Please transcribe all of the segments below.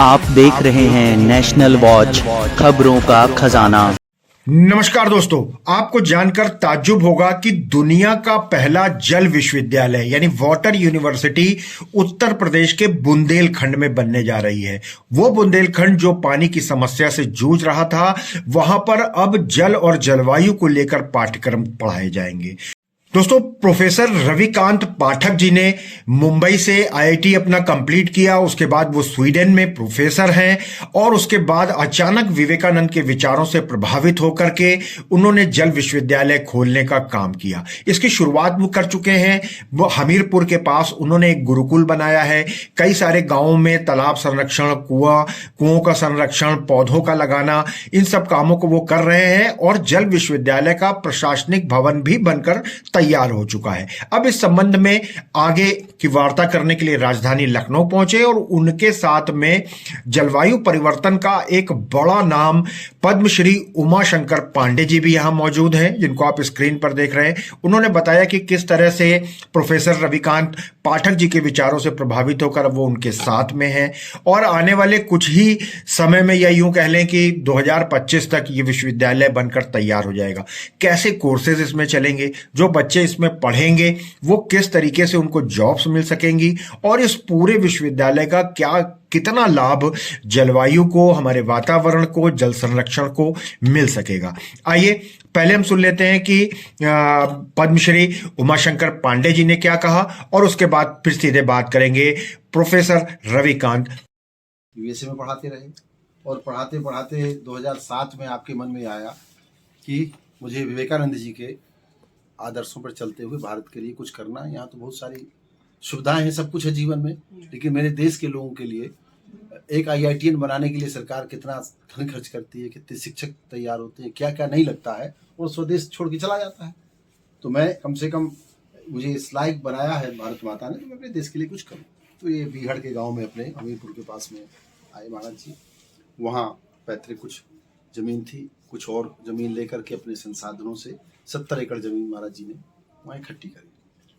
आप देख रहे हैं नेशनल वॉच, खबरों का खजाना। नमस्कार दोस्तों, आपको जानकर ताज्जुब होगा कि दुनिया का पहला जल विश्वविद्यालय यानी वाटर यूनिवर्सिटी उत्तर प्रदेश के बुंदेलखंड में बनने जा रही है। वो बुंदेलखंड जो पानी की समस्या से जूझ रहा था, वहां पर अब जल और जलवायु को लेकर पाठ्यक्रम पढ़ाए जाएंगे। दोस्तों, प्रोफेसर रविकांत पाठक जी ने मुंबई से आईआईटी अपना कंप्लीट किया। उसके बाद वो स्वीडन में प्रोफेसर हैं और उसके बाद अचानक विवेकानंद के विचारों से प्रभावित होकर के उन्होंने जल विश्वविद्यालय खोलने का काम किया। इसकी शुरुआत वो कर चुके हैं। वो हमीरपुर के पास उन्होंने एक गुरुकुल बनाया है। कई सारे गांवों में तालाब संरक्षण, कुओं का संरक्षण, पौधों का लगाना, इन सब कामों को वो कर रहे हैं और जल विश्वविद्यालय का प्रशासनिक भवन भी बनकर तैयार हो चुका है। अब इस संबंध में आगे की वार्ता करने के लिए राजधानी लखनऊ पहुंचे और उनके साथ में जलवायु परिवर्तन का एक बड़ा नाम पद्मश्री उमाशंकर पांडे जी भी यहां मौजूद हैं, जिनको आप स्क्रीन पर देख रहे हैं। उन्होंने बताया कि किस तरह से प्रोफेसर रविकांत पाठक जी के विचारों से प्रभावित होकर वो उनके साथ में हैं और आने वाले कुछ ही समय में, या यूं कह लें कि 2025 तक ये विश्वविद्यालय बनकर तैयार हो जाएगा। कैसे कोर्सेज इसमें चलेंगे, जो बच्चे इसमें पढ़ेंगे वो किस तरीके से उनको जॉब्स मिल सकेंगी और इस पूरे विश्वविद्यालय का कितना लाभ जलवायु को, हमारे वातावरण को, जल संरक्षण को मिल सकेगा। आइए पहले हम सुन लेते हैं कि पद्मश्री उमाशंकर पांडे जी ने क्या कहा और उसके बाद फिर सीधे बात करेंगे प्रोफेसर रविकांत। यूएसए में पढ़ाते रहे और पढ़ाते पढ़ाते 2007 में आपके मन में आया कि मुझे विवेकानंद जी के आदर्शों पर चलते हुए भारत के लिए कुछ करना है। यहाँ तो बहुत सारी सुविधाएं हैं, सब कुछ है जीवन में, लेकिन मेरे देश के लोगों के लिए एक आईआईटीएन बनाने के लिए सरकार कितना धन खर्च करती है, कितने शिक्षक तैयार होते हैं, क्या क्या नहीं लगता है, और स्वदेश छोड़ के चला जाता है। तो मैं कम से कम, मुझे इस लायक बनाया है भारत माता ने, तो मैं अपने देश के लिए कुछ करूँ। तो ये बीहड़ के गाँव में अपने हमीरपुर के पास में आए महाराज जी। वहाँ पैतृक कुछ ज़मीन थी, कुछ और ज़मीन लेकर के अपने संसाधनों से 70 एकड़ ज़मीन महाराज जी ने वहाँ इकट्ठी करी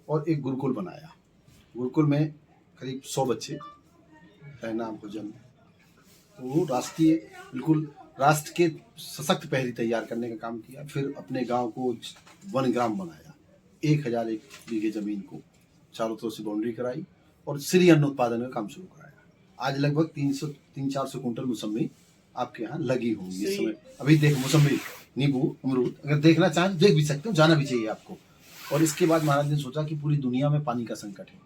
और एक गुरुकुल बनाया। गुरुकुल में करीब 100 बच्चे, रहना, भोजन, तो वो राष्ट्रीय, बिल्कुल राष्ट्र के सशक्त प्रहरी तैयार करने का काम किया। फिर अपने गांव को वन ग्राम बनाया, 1001 बीघे ज़मीन को चारों तरफ से बाउंड्री कराई और श्री अन्न उत्पादन का काम शुरू कराया। आज लगभग 300-400 कुंटल मौसमी आपके यहाँ लगी होंगी इस समय। अभी देख, मौसमी, नींबू, अमरूद, अगर देखना चाहें देख भी सकते हो, जाना भी चाहिए आपको। और इसके बाद महाराज ने सोचा कि पूरी दुनिया में पानी का संकट है,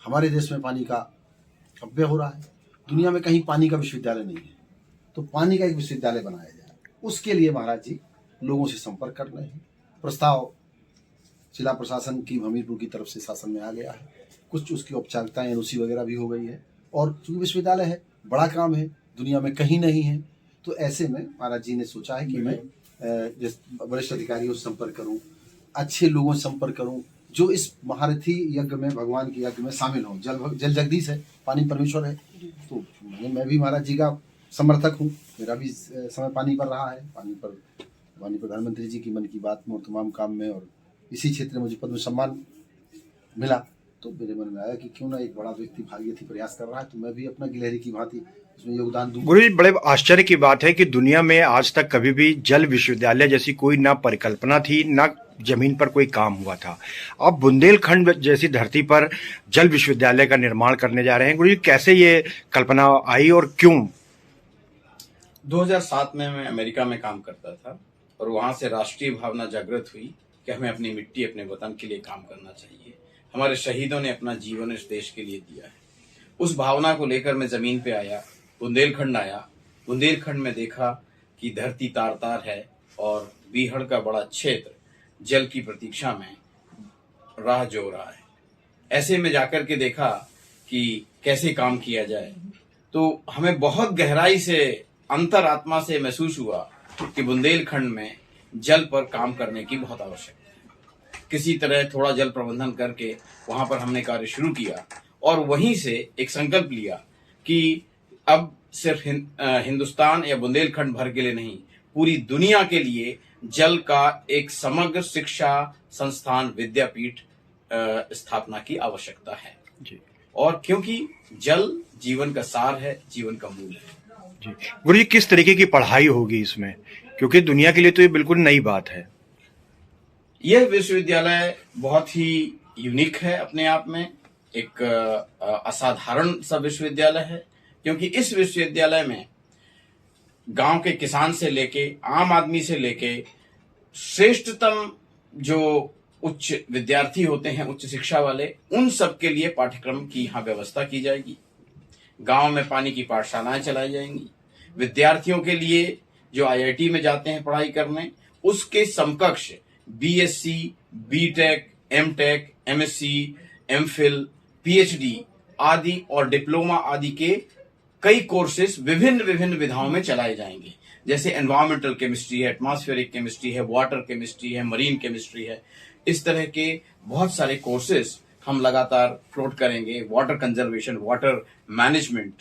हमारे देश में पानी का अपव्यय हो रहा है, दुनिया में कहीं पानी का विश्वविद्यालय नहीं है, तो पानी का एक विश्वविद्यालय बनाया जाए। उसके लिए महाराज जी लोगों से संपर्क कर रहे हैं। प्रस्ताव जिला प्रशासन की हमीरपुर की तरफ से शासन में आ गया है, कुछ उसकी औपचारिकताएं, एनओसी वगैरह भी हो गई है। और चूंकि विश्वविद्यालय है, बड़ा काम है, दुनिया में कहीं नहीं है, तो ऐसे में महाराज जी ने सोचा है कि मैं वरिष्ठ अधिकारियों से संपर्क करूं, अच्छे लोगों से संपर्क करूं जो इस महारथी यज्ञ में, भगवान के यज्ञ में शामिल हों। जल जगदीश है, पानी परमेश्वर है, तो मैं भी महाराज जी का समर्थक हूँ। मेरा भी समय पानी पर रहा है, पानी पर प्रधानमंत्री जी की मन की बात में और तमाम काम में, और इसी क्षेत्र में मुझे पद्म सम्मान मिला। तो मेरे मन में आया कि क्यों ना एक बड़ा व्यक्ति भागीरथी प्रयास कर रहा है, तो मैं भी अपना गिलहरी की भांति इसमें योगदान दूं। गुरु जी, बड़े आश्चर्य की बात है कि दुनिया में आज तक कभी भी जल विश्वविद्यालय जैसी कोई ना परिकल्पना थी, ना जमीन पर कोई काम हुआ था। अब बुंदेलखंड जैसी धरती पर जल विश्वविद्यालय का निर्माण करने जा रहे हैं। गुरु जी, कैसे ये कल्पना आई और क्यों? 2007 में मैं अमेरिका में काम करता था और वहां से राष्ट्रीय भावना जागृत हुई कि हमें अपनी मिट्टी, अपने वतन के लिए काम करना चाहिए। हमारे शहीदों ने अपना जीवन इस देश के लिए दिया है। उस भावना को लेकर मैं जमीन पे आया, बुंदेलखंड आया। बुंदेलखंड में देखा कि धरती तार तार है और बीहड़ का बड़ा क्षेत्र जल की प्रतीक्षा में राह जो रहा है। ऐसे में जाकर के देखा कि कैसे काम किया जाए, तो हमें बहुत गहराई से, अंतरात्मा से महसूस हुआ कि बुंदेलखंड में जल पर काम करने की बहुत आवश्यकता है। किसी तरह थोड़ा जल प्रबंधन करके वहां पर हमने कार्य शुरू किया और वहीं से एक संकल्प लिया कि अब सिर्फ हिंदुस्तान या बुंदेलखंड भर के लिए नहीं, पूरी दुनिया के लिए जल का एक समग्र शिक्षा संस्थान, विद्यापीठ स्थापना की आवश्यकता है। जी, और क्योंकि जल जीवन का सार है, जीवन का मूल है। जी गुरु जी, किस तरीके की पढ़ाई होगी इसमें, क्योंकि दुनिया के लिए तो ये बिल्कुल नई बात है। यह विश्वविद्यालय बहुत ही यूनिक है अपने आप में, एक असाधारण सा विश्वविद्यालय है, क्योंकि इस विश्वविद्यालय में गांव के किसान से लेके आम आदमी से लेके श्रेष्ठतम जो उच्च विद्यार्थी होते हैं, उच्च शिक्षा वाले, उन सब के लिए पाठ्यक्रम की यहाँ व्यवस्था की जाएगी। गांव में पानी की पाठशालाएं चलाई जाएंगी। विद्यार्थियों के लिए जो आईआईटी में जाते हैं पढ़ाई करने, उसके समकक्ष BSc, BTech, MTech, MSc, MPhil, PhD आदि और डिप्लोमा आदि के कई कोर्सेस विभिन्न विभिन्न विधाओं में चलाए जाएंगे। जैसे एनवायरमेंटल केमिस्ट्री है, एटमॉस्फेरिक केमिस्ट्री है, वाटर केमिस्ट्री है, मरीन केमिस्ट्री है। इस तरह के बहुत सारे कोर्सेस हम लगातार फ्लोट करेंगे। Water conservation, water management,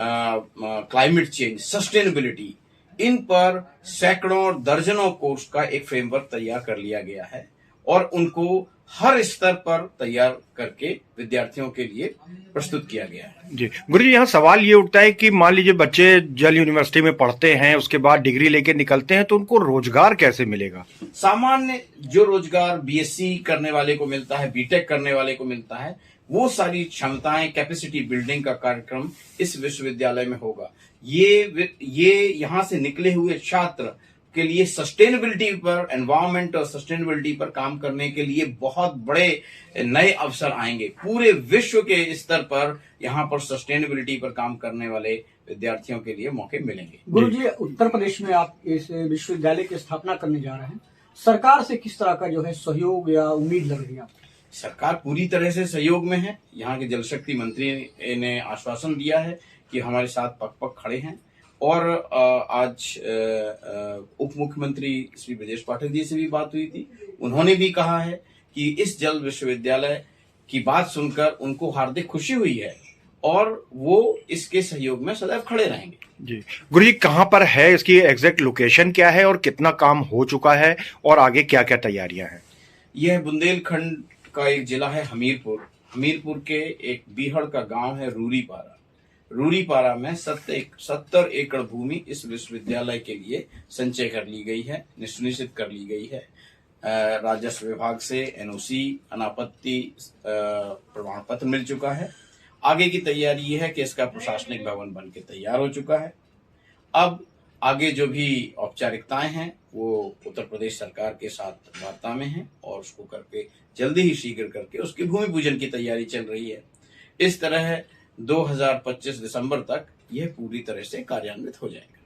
climate change, sustainability, इन पर सैकड़ों दर्जनों कोर्स का एक फ्रेमवर्क तैयार कर लिया गया है और उनको हर स्तर पर तैयार करके विद्यार्थियों के लिए प्रस्तुत किया गया है। जी गुरु जी, यहाँ सवाल ये उठता है कि मान लीजिए बच्चे जल यूनिवर्सिटी में पढ़ते हैं, उसके बाद डिग्री लेके निकलते हैं, तो उनको रोजगार कैसे मिलेगा? सामान्य जो रोजगार बीएससी करने वाले को मिलता है, बीटेक करने वाले को मिलता है, वो सारी क्षमताएं, कैपेसिटी बिल्डिंग का कार्यक्रम इस विश्वविद्यालय में होगा। ये यहाँ से निकले हुए छात्र के लिए सस्टेनेबिलिटी पर, एनवायरमेंट और सस्टेनेबिलिटी पर काम करने के लिए बहुत बड़े नए अवसर आएंगे। पूरे विश्व के स्तर पर यहाँ पर सस्टेनेबिलिटी पर काम करने वाले विद्यार्थियों के लिए मौके मिलेंगे। गुरु जी, उत्तर प्रदेश में आप इस विश्वविद्यालय की स्थापना करने जा रहे हैं, सरकार से किस तरह का जो है सहयोग या उम्मीद लग रही है आपको? सरकार पूरी तरह से सहयोग में है। यहाँ के जल शक्ति मंत्री ने आश्वासन दिया है कि हमारे साथ पग पग खड़े हैं। और आज उप मुख्यमंत्री श्री ब्रजेश पाठक जी से भी बात हुई थी। उन्होंने भी कहा है कि इस जल विश्वविद्यालय की बात सुनकर उनको हार्दिक खुशी हुई है और वो इसके सहयोग में सदैव खड़े रहेंगे। जी गुरु जी, कहाँ पर है, इसकी एग्जैक्ट लोकेशन क्या है और कितना काम हो चुका है और आगे क्या क्या तैयारियां हैं? यह बुंदेलखंड का एक जिला है हमीरपुर। हमीरपुर के एक बीहड़ का गांव है रूरीपारा। रूरीपारा में 70 एकड़ भूमि इस विश्वविद्यालय के लिए संचय कर ली गई है, सुनिश्चित कर ली गई है। राजस्व विभाग से एनओसी, अनापत्ति प्रमाण पत्र मिल चुका है। आगे की तैयारी ये है कि इसका प्रशासनिक भवन बन के तैयार हो चुका है। अब आगे जो भी औपचारिकताएं हैं वो उत्तर प्रदेश सरकार के साथ वार्ता में है और उसको करके जल्दी ही शीघ्र करके उसकी भूमि पूजन की तैयारी चल रही है। इस तरह 2025 दिसंबर तक यह पूरी तरह से कार्यान्वित हो जाएगा।